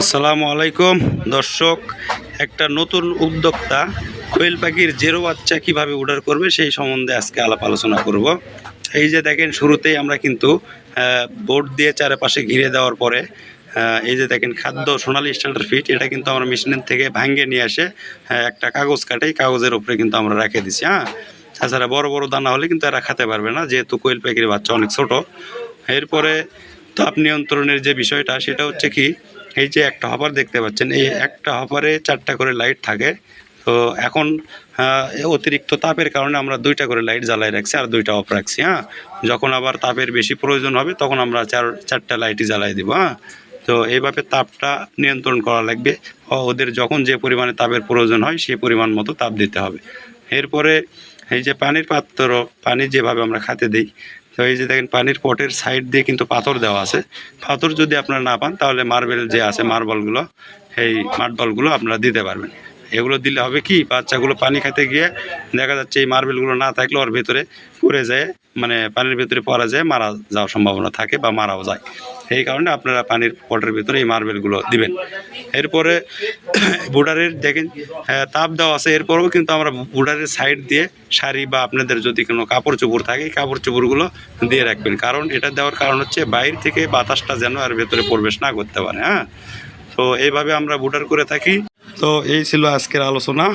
আসসালামু আলাইকুম দর্শক, একটা নতুন উদ্যোক্তা কোয়েল পাখির জেরো বাচ্চা কীভাবে অর্ডার করবে সেই সম্বন্ধে আজকে আলাপ আলোচনা করব। এই যে দেখেন, শুরুতেই আমরা কিন্তু বোর্ড দিয়ে চারপাশে ঘিরে দেওয়ার পরে এই যে দেখেন খাদ্য সোনালী স্ট্যান্ডার্ড ফিট, এটা কিন্তু আমরা মেশিনের থেকে ভাঙিয়ে নিয়ে আসে একটা কাগজ কাটাই কাগজের উপরে কিন্তু আমরা রেখে দিছি। তাছাড়া বড় বড় দানা হলে কিন্তু এরা খেতে পারবে না, যেহেতু কোয়েল পাখির বাচ্চা অনেক ছোট। এরপরে তাপ নিয়ন্ত্রণের যে বিষয়টা, সেটা হচ্ছে কি, এই যে একটা হপার দেখতে পাচ্ছেন, এই একটা হপারে 4টা করে লাইট থাকে। তো এখন অতিরিক্ত তাপের কারণে আমরা 2টা করে লাইট জ্বালাই রাখছি আর 2টা অফ রাখছি। যখন আবার তাপের বেশি প্রয়োজন হবে তখন আমরা 4টা লাইটই জ্বালাই দেবো। তো এইভাবে তাপটা নিয়ন্ত্রণ করা লাগবে। ওদের যখন যে পরিমাণে তাপের প্রয়োজন হয় সেই পরিমাণ মতো তাপ দিতে হবে। এরপরে এই যে পানির পাত্র, পানি যেভাবে আমরা খাতে দিই, তো এই যে দেখেন পানির পটের সাইড দিয়ে কিন্তু পাথর দেওয়া আছে। পাথর যদি আপনারা না পান তাহলে মার্বেল যে আছে, মার্বলগুলো, এই মার্বলগুলো আপনারা দিতে পারবেন। এগুলো দিলে হবে কি, বাচ্চাগুলো পানি খেতে গিয়ে দেখা যাচ্ছে এই মার্বেলগুলো না থাকলে ওর ভেতরে পড়ে যায়, মানে পানির ভেতরে পড়া যায়, মারা যাওয়ার সম্ভাবনা থাকে বা মারাও যায়। এই কারণে আপনারা পানির পটের ভিতরে এই মার্বেলগুলো দিবেন। এরপরে বুডারের দেখেন তাপ দেওয়া আছে, এরপরেও কিন্তু আমরা বুডারের সাইড দিয়ে শাড়ি বা আপনাদের যদি কোনো কাপড় চোপড় থাকে, কাপড় চোপড়গুলো দিয়ে রাখবেন। কারণ এটা দেওয়ার কারণ হচ্ছে বাইরে থেকে বাতাসটা যেন আর ভেতরে প্রবেশ না করতে পারে। তো এইভাবে আমরা বুডার করে থাকি। তো এই ছিল আজকের আলোচনা।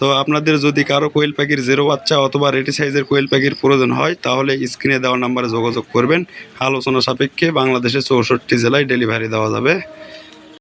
তো আপনাদের যদি কারো কোয়েল পাখির জেরো বাচ্চা অথবা রেডি সাইজের কোয়েল পাখির প্রয়োজন হয় তাহলে স্ক্রিনে দেওয়া নাম্বারে যোগাযোগ করবেন। আলোচনা সাপেক্ষে বাংলাদেশের 64 জেলায় ডেলিভারি দেওয়া যাবে।